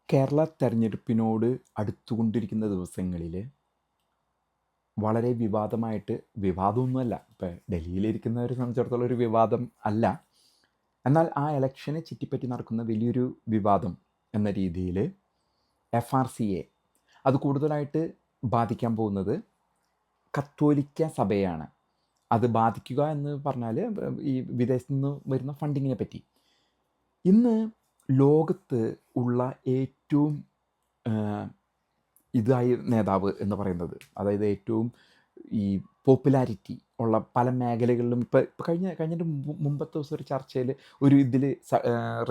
കേരള തെരഞ്ഞെടുപ്പിനോട് അടുത്തുകൊണ്ടിരിക്കുന്ന ദിവസങ്ങളിൽ വളരെ വിവാദമായിട്ട്, വിവാദമൊന്നുമല്ല, ഇപ്പം ഡൽഹിയിലിരിക്കുന്നവരെ സംബന്ധിച്ചിടത്തോളം ഒരു വിവാദം അല്ല, എന്നാൽ ആ ഇലക്ഷനെ ചുറ്റിപ്പറ്റി നടക്കുന്ന വലിയൊരു വിവാദം എന്ന രീതിയിൽ FRCA അത് കൂടുതലായിട്ട് ബാധിക്കാൻ പോകുന്നത് കത്തോലിക്ക സഭയാണ്. അത് ബാധിക്കുക എന്ന് പറഞ്ഞാൽ ഈ വിദേശത്തു നിന്ന് വരുന്ന ഫണ്ടിങ്ങിനെ പറ്റി. ഇന്ന് ലോകത്ത് ഉള്ള ഏറ്റവും ഇതായ നേതാവ് എന്ന് പറയുന്നത്, അതായത് ഏറ്റവും ഈ പോപ്പുലാരിറ്റി ഉള്ള പല മേഖലകളിലും ഇപ്പോൾ കഴിഞ്ഞിട്ട് മുമ്പത്തെ ദിവസം ഒരു ചർച്ചയിൽ ഒരു ഇതിൽ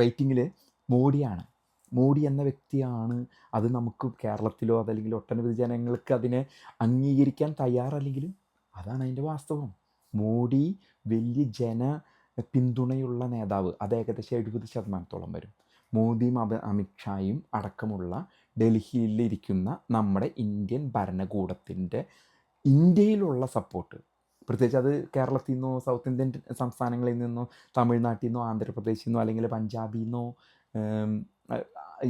റേറ്റിങ്ങിൽ മോഡിയാണ്. മോഡി എന്ന വ്യക്തിയാണ്. അത് നമുക്ക് കേരളത്തിലോ അതല്ലെങ്കിൽ ഒട്ടനവധി ജനങ്ങൾക്ക് അതിനെ അംഗീകരിക്കാൻ തയ്യാറല്ലെങ്കിലും അതാണ് അതിൻ്റെ വാസ്തവം. മോഡി വലിയ പിന്തുണയുള്ള നേതാവ്. അത് ഏകദേശം 70% വരും. മോദിയും അമിത്ഷായും അടക്കമുള്ള ഡൽഹിയിലിരിക്കുന്ന നമ്മുടെ ഇന്ത്യൻ ഭരണകൂടത്തിൻ്റെ ഇന്ത്യയിലുള്ള സപ്പോർട്ട്, പ്രത്യേകിച്ച് അത് കേരളത്തിൽ നിന്നോ സൗത്ത് ഇന്ത്യൻ സംസ്ഥാനങ്ങളിൽ നിന്നോ തമിഴ്നാട്ടിൽ നിന്നോ ആന്ധ്രാപ്രദേശിൽ നിന്നോ അല്ലെങ്കിൽ പഞ്ചാബിൽ നിന്നോ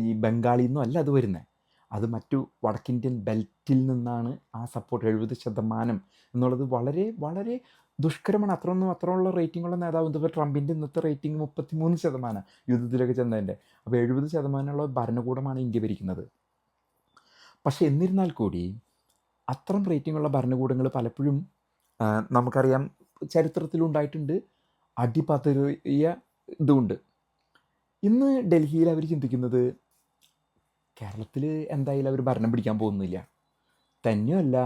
ഈ ബംഗാളിൽ നിന്നോ അല്ല അത് വരുന്നത്. അത് മറ്റു വടക്കിന്ത്യൻ ബെൽറ്റിൽ നിന്നാണ് ആ സപ്പോർട്ട്. 70% എന്നുള്ളത് വളരെ വളരെ ദുഷ്കരമാണ്. അത്രയുള്ള റേറ്റിംഗുള്ള നേതാവ്. ഇതിപ്പോൾ ട്രംപിൻ്റെ ഇന്നത്തെ റേറ്റിംഗ് 33% യുദ്ധത്തിലൊക്കെ ചെന്നതിൻ്റെ. അപ്പോൾ 70% ഭരണകൂടമാണ് ഇന്ത്യ ഭരിക്കുന്നത്. പക്ഷേ എന്നിരുന്നാൽ കൂടി അത്തരം റേറ്റിംഗുള്ള ഭരണകൂടങ്ങൾ പലപ്പോഴും നമുക്കറിയാം ചരിത്രത്തിലുണ്ടായിട്ടുണ്ട്. അടിപതറിയ ഇതുമുണ്ട്. ഇന്ന് ഡൽഹിയിൽ അവർ ചിന്തിക്കുന്നത് കേരളത്തിൽ എന്തായാലും അവർ ഭരണം പിടിക്കാൻ പോകുന്നില്ല. തന്നെയല്ല,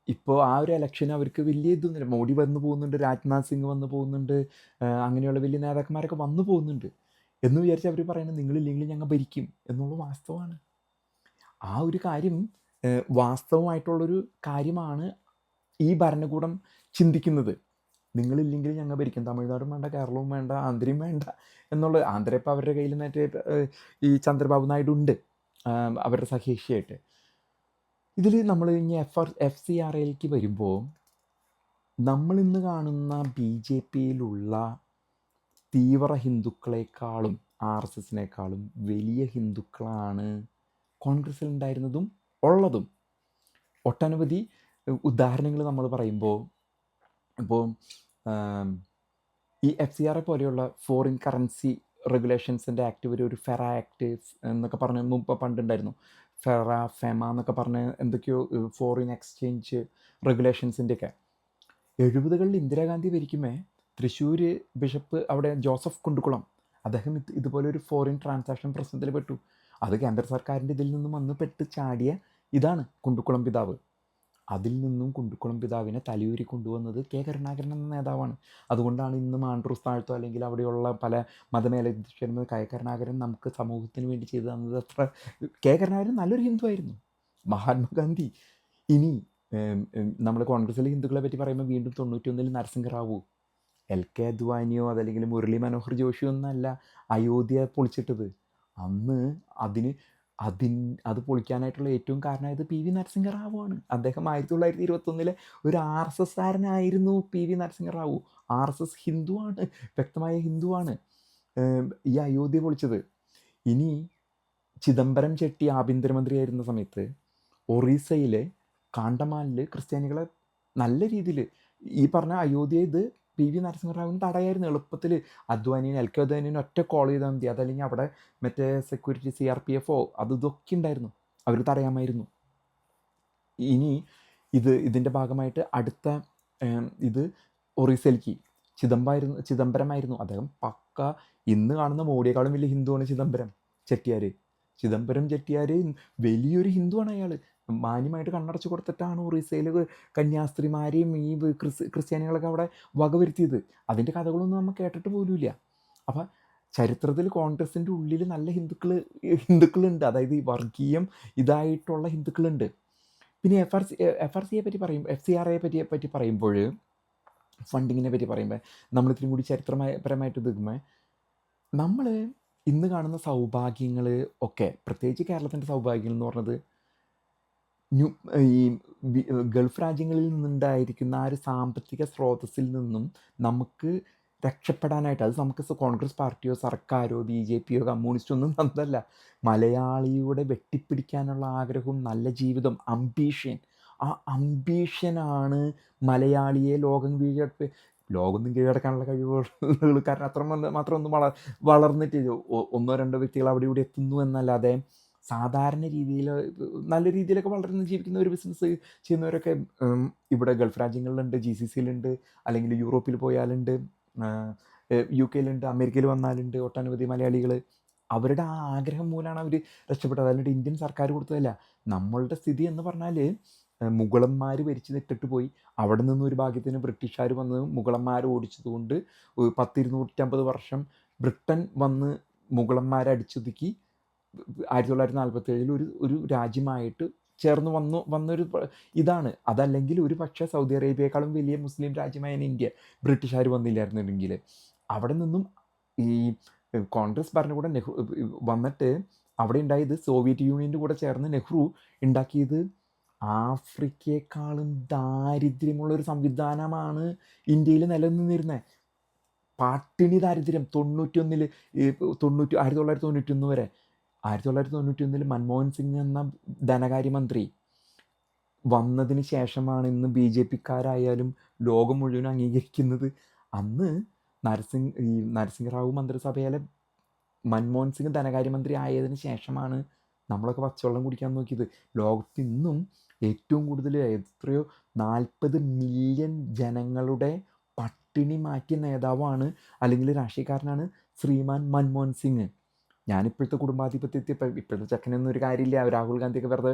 ഇപ്പോൾ ആ ഒരു ഇലക്ഷന് അവർക്ക് വലിയ ഇതൊന്നുമില്ല. മോഡി വന്നു പോകുന്നുണ്ട്, രാജ്നാഥ് സിംഗ് വന്നു പോകുന്നുണ്ട്, അങ്ങനെയുള്ള വലിയ നേതാക്കന്മാരൊക്കെ വന്നു പോകുന്നുണ്ട് എന്ന് വിചാരിച്ച് അവർ പറയുന്നത് നിങ്ങളില്ലെങ്കിൽ ഞങ്ങൾ ഭരിക്കും എന്നുള്ള വാസ്തവമാണ്. ആ ഒരു കാര്യം വാസ്തവമായിട്ടുള്ളൊരു കാര്യമാണ് ഈ ഭരണകൂടം ചിന്തിക്കുന്നത്. നിങ്ങളില്ലെങ്കിൽ ഞങ്ങൾ ഭരിക്കും. തമിഴ്നാടും വേണ്ട, കേരളവും വേണ്ട, ആന്ധ്രയും വേണ്ട എന്നുള്ളത്. ആന്ധ്ര ഇപ്പോൾ അവരുടെ കയ്യിൽ മറ്റേ ഈ ചന്ദ്രബാബു നായിഡു ഉണ്ട്, അവരുടെ സഖ്യകക്ഷിയായിട്ട്. ഇതിൽ നമ്മൾ ഇനി FCRAയിലേക്ക് വരുമ്പോൾ നമ്മളിന്ന് കാണുന്ന BJPയിലുള്ള തീവ്ര ഹിന്ദുക്കളെക്കാളും RSSനേക്കാളും വലിയ ഹിന്ദുക്കളാണ് കോൺഗ്രസ്സിൽ ഉണ്ടായിരുന്നതും ഉള്ളതും. ഒട്ടനവധി ഉദാഹരണങ്ങൾ നമ്മൾ പറയുമ്പോൾ, ഇപ്പോൾ ഈ FCRA പോലെയുള്ള ഫോറിൻ കറൻസി റെഗുലേഷൻസിൻ്റെ ആക്ട് ഒരു ഫെറ ആക്ട് എന്നൊക്കെ പറഞ്ഞ് മുമ്പ് പണ്ടുണ്ടായിരുന്നു. ഫെമ എന്നൊക്കെ പറഞ്ഞ് എന്തൊക്കെയോ ഫോറിൻ എക്സ്ചേഞ്ച് റെഗുലേഷൻസിൻ്റെയൊക്കെ. 70കളിൽ ഇന്ദിരാഗാന്ധി ഭരിക്കുമ്പോൾ തൃശ്ശൂർ ബിഷപ്പ് അവിടെ ജോസഫ് കുണ്ടുകുളം, അദ്ദേഹം ഇതുപോലെ ഒരു ഫോറിൻ ട്രാൻസാക്ഷൻ പ്രശ്നത്തിൽ പെട്ടു. അത് കേന്ദ്ര സർക്കാരിൻ്റെ ഇതിൽ നിന്നും വന്ന് പെട്ട് ചാടിയ ഇതാണ് കുണ്ടുകുളം പിതാവ്. അതിൽ നിന്നും കുണ്ടുകുളം പിതാവിനെ തലയൂരി കൊണ്ടുവന്നത് K. കരുണാകരൻ എന്ന നേതാവാണ്. അതുകൊണ്ടാണ് ഇന്ന് മാൻഡ്രൂസ് താഴ്ത്തോ അല്ലെങ്കിൽ അവിടെയുള്ള പല മതമേലധ്യക്ഷന്മാർ K. കരുണാകരൻ നമുക്ക് സമൂഹത്തിന് വേണ്ടി ചെയ്തു തന്നത് അത്ര. K. കരുണാകരൻ നല്ലൊരു ഹിന്ദു ആയിരുന്നു. മഹാത്മാഗാന്ധി. ഇനി നമ്മൾ കോൺഗ്രസ്സിലെ ഹിന്ദുക്കളെ പറ്റി പറയുമ്പോൾ വീണ്ടും 91-ൽ നരസിംഹറാവു, LK അദ്വാനിയോ അതല്ലെങ്കിൽ മുരളി മനോഹർ ജോഷിയോ ഒന്നല്ല അയോധ്യ പൊളിച്ചിട്ടത്. അന്ന് അത് പൊളിക്കാനായിട്ടുള്ള ഏറ്റവും കാരണമായത് PV നരസിംഹറാവുവാണ്. അദ്ദേഹം 1921 ഒരു RSSകാരനായിരുന്നു PV നരസിംഹറാവു. RSS ഹിന്ദുവാണ്, വ്യക്തമായ ഹിന്ദുവാണ്. ഈ അയോധ്യ പൊളിച്ചത്. ഇനി ചിദംബരം ചെട്ടി ആഭ്യന്തരമന്ത്രിയായിരുന്ന സമയത്ത് ഒറീസയിലെ കാണ്ടമാലിൽ ക്രിസ്ത്യാനികളെ നല്ല രീതിയിൽ ഈ പറഞ്ഞ അയോധ്യ ഇത് PV നരസിംഹറാവുവിന് തടയായിരുന്നു എളുപ്പത്തിൽ. LK അദ്വാനിനെ ഒറ്റ കോൾ ചെയ്താൽ മതി. അതല്ലെങ്കിൽ അവിടെ മറ്റേ സെക്യൂരിറ്റി CRPF ഇതൊക്കെ ഉണ്ടായിരുന്നു, അവർ തടയാമായിരുന്നു. ഇനി ഇതിൻ്റെ ഭാഗമായിട്ട് അടുത്ത ഇത് ഒറീസയിലേക്ക് ചിദംബരമായിരുന്നു. അദ്ദേഹം പക്ക ഇന്ന് കാണുന്ന മോഡിയെക്കാളും വലിയ ഹിന്ദുവാണ് ചിദംബരം ചെട്ടിയാർ വലിയൊരു ഹിന്ദുവാണ്. അയാൾ മാന്യമായിട്ട് കണ്ണടച്ച് കൊടുത്തിട്ടാണ് ഒറീസയിൽ കന്യാസ്ത്രീമാരെയും ഈ ക്രിസ്ത്യാനികളൊക്കെ അവിടെ വകവരുത്തിയത്. അതിൻ്റെ കഥകളൊന്നും നമ്മൾ കേട്ടിട്ട് പോലുമില്ല. അപ്പം ചരിത്രത്തിൽ കോൺഗ്രസിൻ്റെ ഉള്ളിൽ നല്ല ഹിന്ദുക്കളുണ്ട്, അതായത് ഈ വർഗീയം ഇതായിട്ടുള്ള ഹിന്ദുക്കളുണ്ട്. പിന്നെ FRCയെ പറ്റി FCRAയെ പറ്റി പറയുമ്പോൾ, ഫണ്ടിങ്ങിനെ പറ്റി പറയുമ്പോൾ നമ്മളിത്തിരി കൂടി ചരിത്രപരമായിട്ട് നിൽക്കുമ്പോൾ നമ്മൾ ഇന്ന് കാണുന്ന സൗഭാഗ്യങ്ങൾ ഒക്കെ, പ്രത്യേകിച്ച് കേരളത്തിൻ്റെ സൗഭാഗ്യങ്ങൾ എന്ന് പറഞ്ഞത് ഈ ഗൾഫ് രാജ്യങ്ങളിൽ നിന്നുണ്ടായിരിക്കുന്ന ആ ഒരു സാമ്പത്തിക സ്രോതസ്സിൽ നിന്നും നമുക്ക് രക്ഷപ്പെടാനായിട്ട്. അത് നമുക്ക് കോൺഗ്രസ് പാർട്ടിയോ സർക്കാരോ BJPയോ കമ്മ്യൂണിസ്റ്റോ ഒന്നും തന്നതല്ല. മലയാളിയുടെ വെട്ടിപ്പിടിക്കാനുള്ള ആഗ്രഹവും നല്ല ജീവിതം, അംബീഷൻ. ആ അംബീഷനാണ് മലയാളിയെ ലോകമൊന്നും കീഴടക്കാനുള്ള കഴിവുകൾ കാരണം അത്ര മാത്രം ഒന്നും വളർന്നിട്ടില്ല. ഒന്നോ രണ്ടോ വ്യക്തികൾ അവിടെ ഇവിടെ എത്തുന്നു എന്നല്ലാതെ സാധാരണ രീതിയിൽ നല്ല രീതിയിലൊക്കെ വളർന്ന് ജീവിക്കുന്ന ഒരു ബിസിനസ് ചെയ്യുന്നവരൊക്കെ ഇവിടെ ഗൾഫ് രാജ്യങ്ങളിലുണ്ട്, GCCയിലുണ്ട്, അല്ലെങ്കിൽ യൂറോപ്പിൽ പോയാലുണ്ട്, UK അമേരിക്കയിൽ വന്നാലുണ്ട് ഒട്ടനവധി മലയാളികൾ. അവരുടെ ആ ആഗ്രഹം മൂലമാണ് അവർ രക്ഷപ്പെട്ടത്. അല്ലാണ്ട് ഇന്ത്യൻ സർക്കാർ കൊടുത്തതല്ല. നമ്മളുടെ സ്ഥിതി എന്ന് പറഞ്ഞാൽ മുഗളന്മാർ ഭരിച്ച് ഇട്ടിട്ട് പോയി. അവിടെ നിന്ന് ഒരു ഭാഗ്യത്തിന് ബ്രിട്ടീഷുകാർ വന്ന് മുഗളന്മാർ ഓടിച്ചതുകൊണ്ട് 10-250 വർഷം ബ്രിട്ടൻ വന്ന് മുഗളന്മാരെ അടിച്ചൊതുക്കി 1947 ഒരു രാജ്യമായിട്ട് ചേർന്ന് വന്നൊരു ഇതാണ്. അതല്ലെങ്കിൽ ഒരു പക്ഷേ സൗദി അറേബ്യയെക്കാളും വലിയ മുസ്ലിം രാജ്യമായ ഇന്ത്യ ബ്രിട്ടീഷുകാർ വന്നില്ലായിരുന്നുണ്ടെങ്കിൽ. അവിടെ നിന്നും ഈ കോൺഗ്രസ് ഭരണകൂടം വന്നിട്ട് അവിടെ ഉണ്ടായത് സോവിയറ്റ് യൂണിയൻ്റെ കൂടെ ചേർന്ന് നെഹ്റു ഉണ്ടാക്കിയത് ആഫ്രിക്കയെക്കാളും ദാരിദ്ര്യമുള്ളൊരു സംവിധാനമാണ് ഇന്ത്യയിൽ നിലനിന്നിരുന്നത്. പട്ടിണി ദാരിദ്ര്യം 1991 വരെ. 1991 മൻമോഹൻ സിംഗ് എന്ന ധനകാര്യമന്ത്രി വന്നതിന് ശേഷമാണ് ഇന്ന് BJPക്കാരായാലും ലോകം മുഴുവൻ അംഗീകരിക്കുന്നത്. അന്ന് നരസിംഹറാവു മന്ത്രിസഭയിലെ മൻമോഹൻ സിംഗ് ധനകാര്യമന്ത്രി ആയതിനു ശേഷമാണ് നമ്മളൊക്കെ പച്ചവെള്ളം കുടിക്കാൻ നോക്കിയത്. ലോകത്ത് ഇന്നും ഏറ്റവും കൂടുതൽ എത്രയോ 40 മില്യൺ ജനങ്ങളുടെ പട്ടിണി മാറ്റിയ നേതാവാണ് അല്ലെങ്കിൽ രാഷ്ട്രീയക്കാരനാണ് ശ്രീമാൻ മൻമോഹൻ സിംഗ്. ഞാനിപ്പോഴത്തെ കുടുംബാധിപത്യത്തിൽ ഇപ്പോഴത്തെ ചെക്കനൊന്നും ഒരു കാര്യമില്ല. രാഹുൽ ഗാന്ധിയൊക്കെ വെറുതെ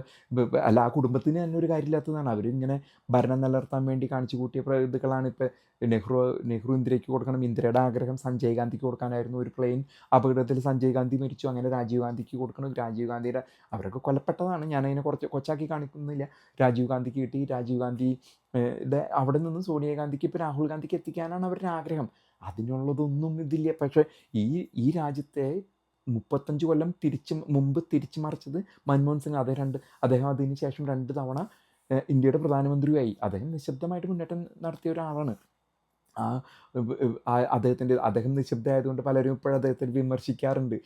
അല്ല, ആ കുടുംബത്തിന് തന്നെ ഒരു കാര്യമില്ലാത്തതാണ്. അവരിങ്ങനെ ഭരണം നിലനിർത്താൻ വേണ്ടി കാണിച്ചു കൂട്ടിയ ഇതുകളാണ്. ഇപ്പോൾ നെഹ്റു ഇന്ദിരയ്ക്ക് കൊടുക്കണം. ഇന്ദിരയുടെ ആഗ്രഹം സഞ്ജയ് ഗാന്ധിക്ക് കൊടുക്കാനായിരുന്നു. ഒരു പ്ലെയിൻ അപകടത്തിൽ സഞ്ജയ് ഗാന്ധി മരിച്ചു. അങ്ങനെ രാജീവ് ഗാന്ധിക്ക് കൊടുക്കണം. രാജീവ് ഗാന്ധിയുടെ അവരൊക്കെ കൊല്ലപ്പെട്ടതാണ്. ഞാനതിനെ കുറച്ച് കൊച്ചാക്കി കാണിക്കുന്നില്ല. രാജീവ് ഗാന്ധിക്ക് കിട്ടി. രാജീവ് ഗാന്ധി അവിടെ നിന്ന് സോണിയാഗാന്ധിക്ക് ഇപ്പോൾ രാഹുൽ ഗാന്ധിക്ക് എത്തിക്കാനാണ് അവരുടെ ആഗ്രഹം. അതിനുള്ളതൊന്നും ഇതില്ല. പക്ഷേ ഈ രാജ്യത്തെ 35 കൊല്ലം മുമ്പ് തിരിച്ചു മറിച്ചത് മൻമോഹൻ സിംഗ്. അദ്ദേഹം അതിന് ശേഷം 2 തവണ ഇന്ത്യയുടെ പ്രധാനമന്ത്രിയായി. അദ്ദേഹം നിശബ്ദമായിട്ട് മുന്നേറ്റം നടത്തിയ ഒരാളാണ്. അദ്ദേഹം നിശബ്ദമായതുകൊണ്ട് പലരും ഇപ്പോഴും അദ്ദേഹത്തിന് വിമർശിക്കാറുണ്ട്.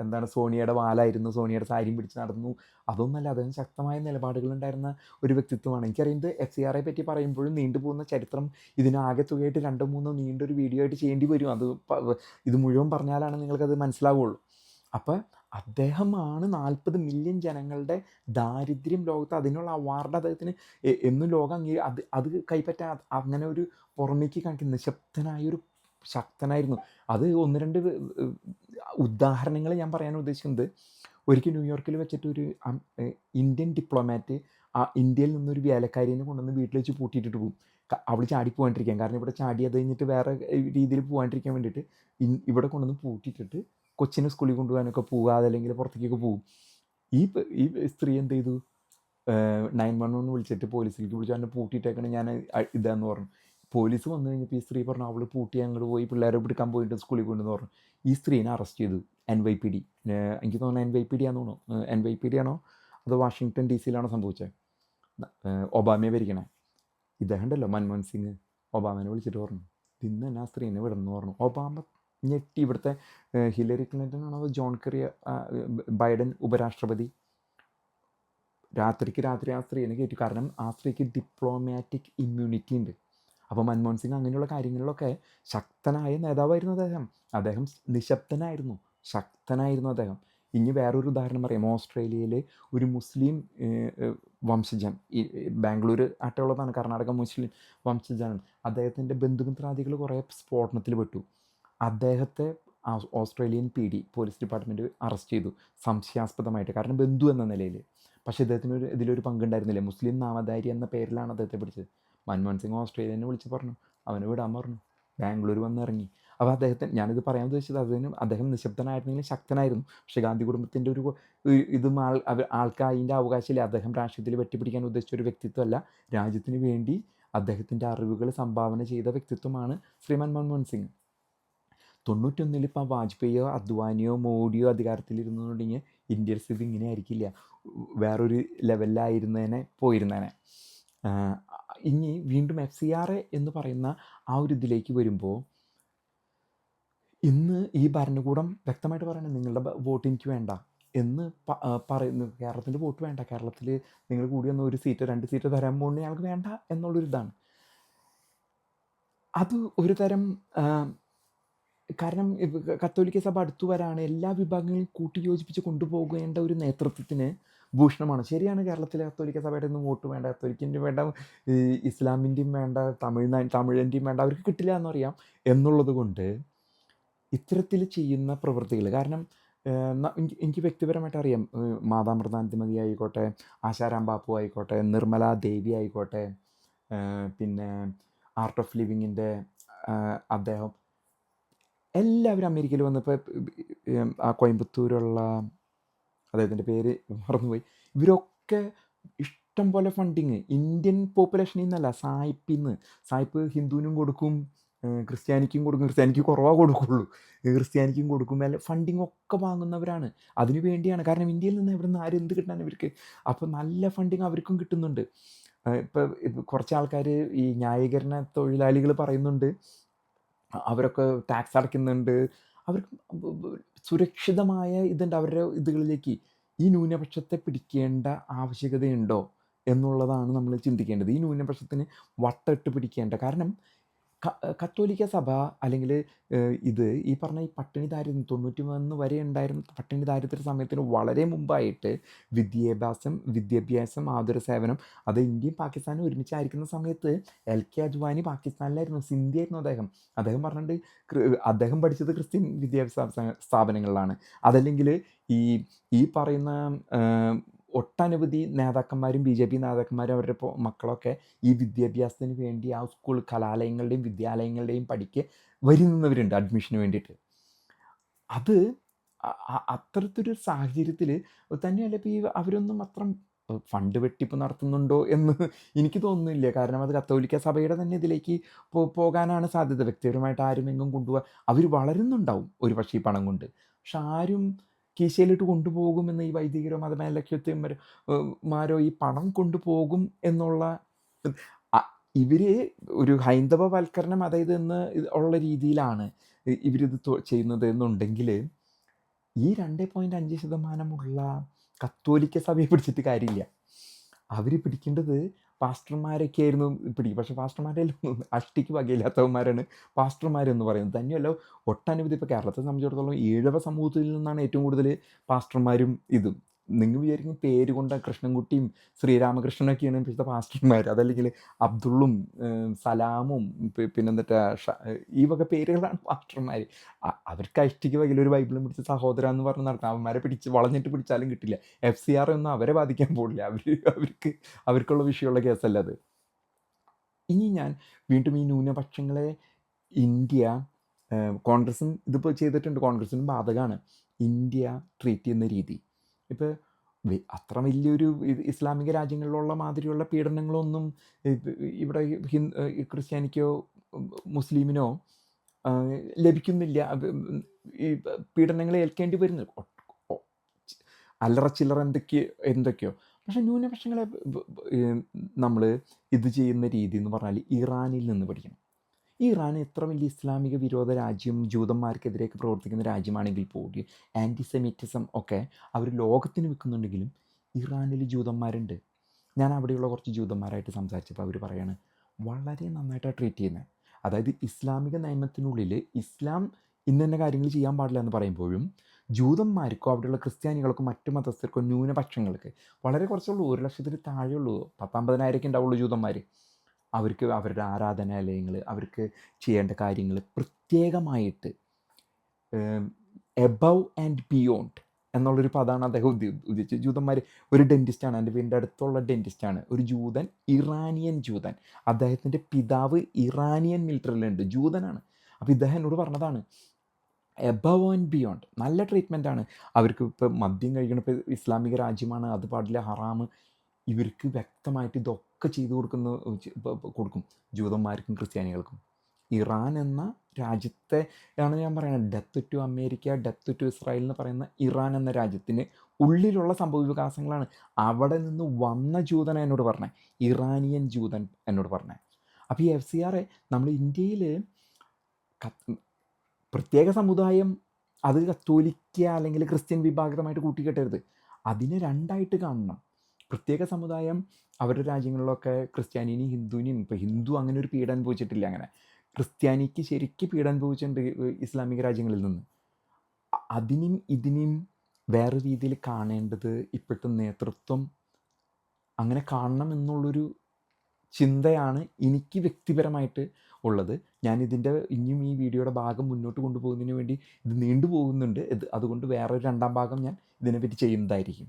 എന്താണ്, സോണിയയുടെ വാലായിരുന്നു, സോണിയയുടെ സാരിയും പിടിച്ച് നടന്നു. അതൊന്നല്ല, അദ്ദേഹം ശക്തമായ നിലപാടുകളുണ്ടായിരുന്ന ഒരു വ്യക്തിത്വമാണ്. എനിക്കറിയുന്നത് FCRയെ പറ്റി പറയുമ്പോഴും നീണ്ടുപോകുന്ന ചരിത്രം ഇതിനാകെ തുകയായിട്ട് 2-3 നീണ്ടൊരു വീഡിയോ ആയിട്ട് ചെയ്യേണ്ടി വരും. ഇത് മുഴുവൻ പറഞ്ഞാലാണ് നിങ്ങൾക്കത് മനസ്സിലാവുള്ളൂ. അപ്പം അദ്ദേഹമാണ് 40 മില്യൺ ജനങ്ങളുടെ ദാരിദ്ര്യം ലോകത്ത് അതിനുള്ള അവാർഡ് അദ്ദേഹത്തിന് എന്നും ലോകം അത് കൈപ്പറ്റാൻ അങ്ങനെ ഒരു പുറമേക്ക് കാണിക്കുന്ന നിശബ്ദനായൊരു ശക്തനായിരുന്നു. അത് 1-2 ഉദാഹരണങ്ങൾ ഞാൻ പറയാൻ ഉദ്ദേശിക്കുന്നത്, ഒരിക്കൽ ന്യൂയോർക്കിൽ വെച്ചിട്ട് ഒരു ഇന്ത്യൻ ഡിപ്ലോമാറ്റ് ഇന്ത്യയിൽ നിന്നൊരു വേലക്കാരിനെ കൊണ്ടുവന്ന് വീട്ടിൽ വെച്ച് പൂട്ടിയിട്ടിട്ട് പോകും. അവൾ ചാടി പോകാണ്ടിരിക്കാൻ. കാരണം ഇവിടെ ചാടി അത് കഴിഞ്ഞിട്ട് വേറെ രീതിയിൽ പോകാണ്ടിരിക്കാൻ വേണ്ടിയിട്ട് ഇവിടെ കൊണ്ടുവന്ന് പൂട്ടിയിട്ടിട്ട് കൊച്ചിനെ സ്കൂളിൽ കൊണ്ടുപോകാനൊക്കെ പോവുക, അതല്ലെങ്കിൽ പുറത്തേക്കൊക്കെ പോകും. ഈ സ്ത്രീ എന്ത് ചെയ്തു, 911 വിളിച്ചിട്ട് പോലീസിലേക്ക് വിളിച്ചു. അതിനെ പൂട്ടിയിട്ടേക്കണേ, ഞാൻ ഇതാന്ന് പറഞ്ഞു. പോലീസ് വന്നു കഴിഞ്ഞപ്പോൾ ഈ സ്ത്രീ പറഞ്ഞു അവൾ പൂട്ടി അങ്ങോട്ട് പോയി പിള്ളേരെ പിടിക്കാൻ പോയിട്ട് സ്കൂളിൽ കൊണ്ടുവന്ന് പറഞ്ഞു. ഈ സ്ത്രീനെ അറസ്റ്റ് ചെയ്തു. NYPD, എനിക്ക് തോന്നുന്നു NYPD ആണെന്ന് തോന്നുന്നു. NYPD ആണോ അതോ വാഷിങ്ടൺ DC സംഭവിച്ചത്? ഒബാമയെ ഭരിക്കണേ ഇദ്ദേഹം ഉണ്ടല്ലോ മൻമോഹൻ സിംഗ്, ഒബാമനെ വിളിച്ചിട്ട് പറഞ്ഞു ഇന്ന് തന്നെ ആ സ്ത്രീനെ വിടണമെന്ന് പറഞ്ഞു. ഒബാമ ഞെട്ടി. ഇവിടുത്തെ ഹില്ലറി ക്ലിൻ്റൺ ആണോ ജോൺ കെറി, ബൈഡൻ ഉപരാഷ്ട്രപതി, രാത്രിക്ക് രാത്രി ആ സ്ത്രീനെ കയറ്റി. കാരണം ആ സ്ത്രീക്ക് ഡിപ്ലോമാറ്റിക് ഇമ്മ്യൂണിറ്റി ഉണ്ട്. അപ്പോൾ മൻമോഹൻ സിംഗ് അങ്ങനെയുള്ള കാര്യങ്ങളിലൊക്കെ ശക്തനായ നേതാവായിരുന്നു അദ്ദേഹം നിശബ്ദനായിരുന്നു, ശക്തനായിരുന്നു അദ്ദേഹം. ഇനി വേറൊരു ഉദാഹരണം പറയാം. ഓസ്ട്രേലിയയിൽ ഒരു മുസ്ലിം വംശജൻ, ഈ ബാംഗ്ലൂർ ആയിട്ടുള്ളതാണ്, കർണാടക മുസ്ലിം വംശജനാണ്. അദ്ദേഹത്തിൻ്റെ ബന്ധുമിത്രാദികൾ കുറേ സ്ഫോടനത്തിൽ പെട്ടു. അദ്ദേഹത്തെ Australian PD police department arrest ചെയ്തു സംശയാസ്പദമായിട്ട്. കാരണം ബന്ധു എന്ന നിലയിൽ. പക്ഷേ അദ്ദേഹത്തിന് ഇതിലൊരു പങ്കുണ്ടായിരുന്നില്ല. മുസ്ലിം നാമധാരി എന്ന പേരിലാണ് അദ്ദേഹത്തെ പിടിച്ചത്. മൻമോഹൻ സിംഗ് ഓസ്ട്രേലിയനെ വിളിച്ച് പറഞ്ഞു, അവനെ വിടാൻ പറഞ്ഞു. ബാംഗ്ലൂർ വന്നിറങ്ങി. അപ്പോൾ ഞാനിത് പറയാൻ ഉദ്ദേശിച്ചത് അദ്ദേഹം നിശബ്ദനായിരുന്നെങ്കിലും ശക്തനായിരുന്നു. പക്ഷേ ഗാന്ധി കുടുംബത്തിൻ്റെ ഇതും ആൾക്ക് അതിൻ്റെ അവകാശമില്ല. അദ്ദേഹം രാഷ്ട്രീയത്തിൽ വെട്ടിപ്പിടിക്കാൻ ഉദ്ദേശിച്ച ഒരു വ്യക്തിത്വമല്ല. രാജ്യത്തിന് വേണ്ടി അദ്ദേഹത്തിൻ്റെ അറിവുകൾ സംഭാവന ചെയ്ത വ്യക്തിത്വമാണ് ശ്രീമാൻ മൻമോഹൻ സിംഗ്. 91 ഇപ്പം വാജ്പേയിയോ അദ്വാനിയോ മോഡിയോ അധികാരത്തിലിരുന്നുണ്ടെങ്കിൽ ഇന്ത്യയുടെ സ്ഥിതി ഇങ്ങനെ ആയിരിക്കില്ല, വേറൊരു ലെവലിലായിരുന്നേനെ പോയിരുന്നേനെ. ഇനി വീണ്ടും FCRA എന്ന് പറയുന്ന ആ ഒരു ഇതിലേക്ക് വരുമ്പോൾ, ഇന്ന് ഈ ഭരണകൂടം വ്യക്തമായിട്ട് പറയണത് നിങ്ങളുടെ വോട്ട് എനിക്ക് വേണ്ട എന്ന് പറയുന്നു. കേരളത്തിൻ്റെ വോട്ട് വേണ്ട, കേരളത്തിൽ നിങ്ങൾ കൂടി വന്ന 1 സീറ്റ് 2 സീറ്റ് തരാൻ പോകുന്നത് ഞങ്ങൾക്ക് വേണ്ട എന്നുള്ളൊരിതാണ്. അത് ഒരു തരം കാരണം കത്തോലിക്ക സഭ അടുത്തു വരാണ്, എല്ലാ വിഭാഗങ്ങളും കൂട്ടിയോജിപ്പിച്ച് കൊണ്ടുപോകേണ്ട ഒരു നേതൃത്വത്തിന് ഭൂഷണമാണ്. ശരിയാണ്, കേരളത്തിലെ കത്തോലിക്ക സഭയുടെ ഒന്നും വോട്ട് വേണ്ട, കത്തോലിക്കിൻ്റെയും വേണ്ട, ഇസ്ലാമിൻ്റെയും വേണ്ട, തമിഴിൻ്റെയും വേണ്ട, അവർക്ക് കിട്ടില്ല എന്നറിയാം. എന്നുള്ളത് കൊണ്ട് ഇത്തരത്തിൽ ചെയ്യുന്ന പ്രവൃത്തികൾ, കാരണം എനിക്ക് വ്യക്തിപരമായിട്ട് അറിയാം, മാതാമൃതാനന്ദമതി ആയിക്കോട്ടെ, ആശാരാം ബാപ്പു ആയിക്കോട്ടെ, നിർമ്മല ദേവി ആയിക്കോട്ടെ, പിന്നെ ആർട്ട് ഓഫ് ലിവിങ്ങിൻ്റെ അദ്ദേഹം, എല്ലാവരും അമേരിക്കയിൽ വന്നപ്പോൾ ആ കോയമ്പത്തൂരുള്ള അദ്ദേഹത്തിൻ്റെ പേര് മറന്നുപോയി, ഇവരൊക്കെ ഇഷ്ടം പോലെ ഫണ്ടിങ് ഇന്ത്യൻ പോപ്പുലേഷനിൽ നിന്നല്ല, സായിപ്പ് ഹിന്ദുവിനും കൊടുക്കും, ക്രിസ്ത്യാനിക്കും കൊടുക്കും, ക്രിസ്ത്യാനിക്ക് കുറവാ കൊടുക്കുള്ളൂ, ക്രിസ്ത്യാനിക്കും കൊടുക്കും, അല്ല ഫണ്ടിങ് ഒക്കെ വാങ്ങുന്നവരാണ്. അതിനു വേണ്ടിയാണ്, കാരണം ഇന്ത്യയിൽ നിന്ന് എവിടെ നിന്ന് എന്ത് കിട്ടാൻ ഇവർക്ക്, അപ്പോൾ നല്ല ഫണ്ടിങ് അവർക്കും കിട്ടുന്നുണ്ട്. ഇപ്പോൾ കുറച്ച് ആൾക്കാർ ഈ ന്യായീകരണ തൊഴിലാളികൾ പറയുന്നുണ്ട് അവരൊക്കെ ടാക്സ് അടയ്ക്കുന്നുണ്ട്, അവർക്ക് സുരക്ഷിതമായ ഇതുണ്ട് അവരുടെ ഇതുകളിലേക്ക്. ഈ ന്യൂനപക്ഷത്തെ പിടിക്കേണ്ട ആവശ്യകതയുണ്ടോ എന്നുള്ളതാണ് നമ്മൾ ചിന്തിക്കേണ്ടത്. ഈ ന്യൂനപക്ഷത്തിന് വട്ടിട്ട് പിടിക്കേണ്ട, കാരണം കത്തോലിക്ക സഭ അല്ലെങ്കിൽ ഇത് ഈ പറഞ്ഞ ഈ പട്ടിണി ദാരിദ്ര്യം 91 വരെ ഉണ്ടായിരുന്ന പട്ടിണി ദാരിദ്ര്യ സമയത്തിന് വളരെ മുമ്പായിട്ട് വിദ്യാഭ്യാസം, ആതുര സേവനം, അത് ഇന്ത്യയും പാകിസ്ഥാനും ഒരുമിച്ചായിരിക്കുന്ന സമയത്ത് LK അദ്വാനി പാകിസ്ഥാനിലായിരുന്നു, സിന്ധി ആയിരുന്നു അദ്ദേഹം പറഞ്ഞിട്ട് അദ്ദേഹം പഠിച്ചത് ക്രിസ്ത്യൻ വിദ്യാഭ്യാസ സ്ഥാപനങ്ങളിലാണ്. അതല്ലെങ്കിൽ ഈ പറയുന്ന ഒട്ടനവധി നേതാക്കന്മാരും BJP നേതാക്കന്മാരും അവരുടെ മക്കളൊക്കെ ഈ വിദ്യാഭ്യാസത്തിന് വേണ്ടി ആ സ്കൂൾ കലാലയങ്ങളുടെയും വിദ്യാലയങ്ങളുടെയും പഠിക്ക് വരുന്നവരുണ്ട് അഡ്മിഷന് വേണ്ടിയിട്ട്. അത് അത്തരത്തിലൊരു സാഹചര്യത്തിൽ തന്നെയല്ല ഇപ്പോൾ ഈ അവരൊന്നും അത്ര ഫണ്ട് വെട്ടിപ്പ് നടത്തുന്നുണ്ടോ എന്ന് എനിക്ക് തോന്നുന്നില്ല. കാരണം അത് കത്തോലിക്ക സഭയുടെ തന്നെ ഇതിലേക്ക് പോകാനാണ് സാധ്യത. വ്യക്തിപരമായിട്ട് ആരുമെങ്കിലും കൊണ്ടുപോകാൻ അവർ വളരുന്നുണ്ടാവും ഒരു പക്ഷേ ഈ പണം കൊണ്ട്, പക്ഷെ ആരും കീശയിലിട്ട് കൊണ്ടുപോകുമെന്ന് ഈ വൈദികരോ മതമേലക്ഷ്യമാരോ ഈ പണം കൊണ്ടുപോകും എന്നുള്ള ഇവർ ഒരു ഹൈന്ദവവൽക്കരണം അതായത് എന്ന് ഉള്ള രീതിയിലാണ് ഇവരിത് ചെയ്യുന്നത് എന്നുണ്ടെങ്കിൽ ഈ 2.5% കത്തോലിക്ക സഭയെ പിടിച്ചിട്ട് കാര്യമില്ല. അവർ പിടിക്കേണ്ടത് പാസ്റ്റർമാരൊക്കെ ആയിരുന്നു പിടിക്കും. പക്ഷേ പാസ്റ്റർമാരെല്ലാം അഷ്ടിക്ക് വകയില്ലാത്തവന്മാരാണ് പാസ്റ്റർമാരെന്ന് പറയുന്നത്. തന്നെയല്ല ഒട്ടനവധി ഇപ്പോൾ കേരളത്തെ സംബന്ധിച്ചിടത്തോളം ഈഴവ സമൂഹത്തിൽ നിന്നാണ് ഏറ്റവും കൂടുതൽ പാസ്റ്റർമാരും ഇതും. നിങ്ങൾ വിചാരിക്കും പേര് കൊണ്ട് കൃഷ്ണൻകുട്ടിയും ശ്രീരാമകൃഷ്ണനൊക്കെയാണ് ഇപ്പോഴത്തെ പാസ്റ്റർമാർ, അതല്ലെങ്കിൽ അബ്ദുള്ളും സലാമും പിന്നെന്താ ഈ വക പേരുകളാണ് പാസ്റ്റർമാർ. അവർക്ക് അഷ്ടിക്ക് വകയിൽ ഒരു ബൈബിളും പിടിച്ച് സഹോദര എന്ന് പറഞ്ഞ് നടക്കാം. അവന്മാരെ വളഞ്ഞിട്ട് പിടിച്ചാലും കിട്ടില്ല. FCR ഒന്നും അവരെ ബാധിക്കാൻ പോകില്ല. അവർക്കുള്ള വിഷയമുള്ള കേസല്ല അത്. ഇനി ഞാൻ വീണ്ടും ഈ ന്യൂനപക്ഷങ്ങളെ ഇന്ത്യ കോൺഗ്രസും ഇതിപ്പോൾ ചെയ്തിട്ടുണ്ട്, കോൺഗ്രസിനും ബാധകമാണ് ഇന്ത്യ ട്രീറ്റ് ചെയ്യുന്ന രീതി. ഇപ്പോൾ അത്ര വലിയൊരു ഇസ്ലാമിക രാജ്യങ്ങളിലുള്ള മാതിരിയുള്ള പീഡനങ്ങളൊന്നും ഇവിടെ ക്രിസ്ത്യാനിക്കോ മുസ്ലിമിനോ ലഭിക്കുന്നില്ല. ഈ പീഡനങ്ങൾ ഏൽക്കേണ്ടി വരുന്നു അല്ലറ ചില്ലറ എന്തൊക്കെയോ. പക്ഷേ ന്യൂനപക്ഷങ്ങളെ നമ്മൾ ഇത് ചെയ്യുന്ന രീതി എന്ന് പറഞ്ഞാൽ ഇറാനിൽ നിന്ന് പഠിക്കണം. ഇറാൻ എത്ര വലിയ ഇസ്ലാമിക വിരോധ രാജ്യം, ജൂതന്മാർക്കെതിരെയൊക്കെ പ്രവർത്തിക്കുന്ന രാജ്യമാണെങ്കിൽ പോലും ആൻറ്റിസെമിറ്റിസം ഒക്കെ അവർ ലോകത്തിന് വിൽക്കുന്നുണ്ടെങ്കിലും ഇറാനിൽ ജൂതന്മാരുണ്ട്. ഞാൻ അവിടെയുള്ള കുറച്ച് ജൂതന്മാരായിട്ട് സംസാരിച്ചപ്പോൾ അവർ പറയാണ് വളരെ നന്നായിട്ടാണ് ട്രീറ്റ് ചെയ്യുന്നത്. അതായത് ഇസ്ലാമിക നിയമത്തിനുള്ളിൽ ഇസ്ലാം ഇന്ന കാര്യങ്ങൾ ചെയ്യാൻ പാടില്ല എന്ന് പറയുമ്പോഴും ജൂതന്മാർക്കോ അവിടെയുള്ള ക്രിസ്ത്യാനികൾക്കോ മറ്റു മതസ്ഥർക്കോ ന്യൂനപക്ഷങ്ങൾക്ക് വളരെ കുറച്ചുള്ളൂ, 100,000 താഴെയുള്ളൂ, 10,000-50,000 ഉണ്ടാവുള്ളൂ ജൂതന്മാർ. അവർക്ക് അവരുടെ ആരാധനാലയങ്ങൾ, അവർക്ക് ചെയ്യേണ്ട കാര്യങ്ങൾ പ്രത്യേകമായിട്ട് എബവ് ആൻഡ് ബിയോണ്ട് എന്നുള്ളൊരു പദമാണ് അദ്ദേഹം ഉദ്ദേശിച്ചത്. ജൂതന്മാർ, ഒരു ഡെൻറ്റിസ്റ്റാണ്, എൻ്റെ വീടിൻ്റെ അടുത്തുള്ള ഡെൻറ്റിസ്റ്റാണ്, ഒരു ജൂതൻ, ഇറാനിയൻ ജൂതൻ. അദ്ദേഹത്തിൻ്റെ പിതാവ് ഇറാനിയൻ മിലിറ്ററിയിലുണ്ട്, ജൂതനാണ്. അപ്പോൾ ഇദ്ദേഹം എന്നോട് പറഞ്ഞതാണ് എബവ് ആൻഡ് ബിയോണ്ട് നല്ല ട്രീറ്റ്മെൻറ്റാണ് അവർക്ക്. ഇപ്പോൾ മദ്യം കഴിക്കണം, ഇപ്പോൾ ഇസ്ലാമിക രാജ്യമാണ്, അത് പാടില്ല, ഹറാമ്. ഇവർക്ക് വ്യക്തമായിട്ട് ഇതൊക്കെ ചെയ്തു കൊടുക്കും ജൂതന്മാർക്കും ക്രിസ്ത്യാനികൾക്കും. ഇറാൻ എന്ന രാജ്യത്തെ ആണ് ഞാൻ പറയുന്നത്. Death to America, death to Israel എന്ന് പറയുന്ന ഇറാൻ എന്ന രാജ്യത്തിന് ഉള്ളിലുള്ള സംഭവ വികാസങ്ങളാണ്. അവിടെ നിന്ന് വന്ന ജൂതൻ എന്നോട് പറഞ്ഞത്, ഇറാനിയൻ ജൂതൻ എന്നോട് പറഞ്ഞത്. അപ്പോൾ ഈ FCR നമ്മൾ ഇന്ത്യയിൽ പ്രത്യേക സമുദായം അത് കത്തോലിക്ക അല്ലെങ്കിൽ ക്രിസ്ത്യൻ വിഭാഗമായിട്ട് കൂട്ടിക്കെട്ടരുത്. അതിനെ രണ്ടായിട്ട് കാണണം. പ്രത്യേക സമുദായം അവരുടെ രാജ്യങ്ങളിലൊക്കെ ക്രിസ്ത്യാനിനെയും ഹിന്ദുവിനെയും, ഇപ്പോൾ ഹിന്ദു അങ്ങനെ ഒരു പീഡനം അനുഭവിച്ചിട്ടില്ല. അങ്ങനെ ക്രിസ്ത്യാനിക്ക് ശരിക്കും പീഡനം അനുഭവിച്ചിട്ടുണ്ട് ഇസ്ലാമിക രാജ്യങ്ങളിൽ നിന്ന്. അതിനെയും ഇതിനെയും വേറെ രീതിയിൽ കാണേണ്ടത് ഇപ്പോഴത്തെ നേതൃത്വം അങ്ങനെ കാണണം എന്നുള്ളൊരു ചിന്തയാണ് എനിക്ക് വ്യക്തിപരമായിട്ട് ഉള്ളത്. ഞാനിതിൻ്റെ ഇനിയും ഈ വീഡിയോയുടെ ഭാഗം മുന്നോട്ട് കൊണ്ടുപോകുന്നതിന് വേണ്ടി ഇത് നീണ്ടുപോകുന്നുണ്ട്. അതുകൊണ്ട് വേറൊരു രണ്ടാം ഭാഗം ഞാൻ ഇതിനെപ്പറ്റി ചെയ്യുന്നതായിരിക്കും.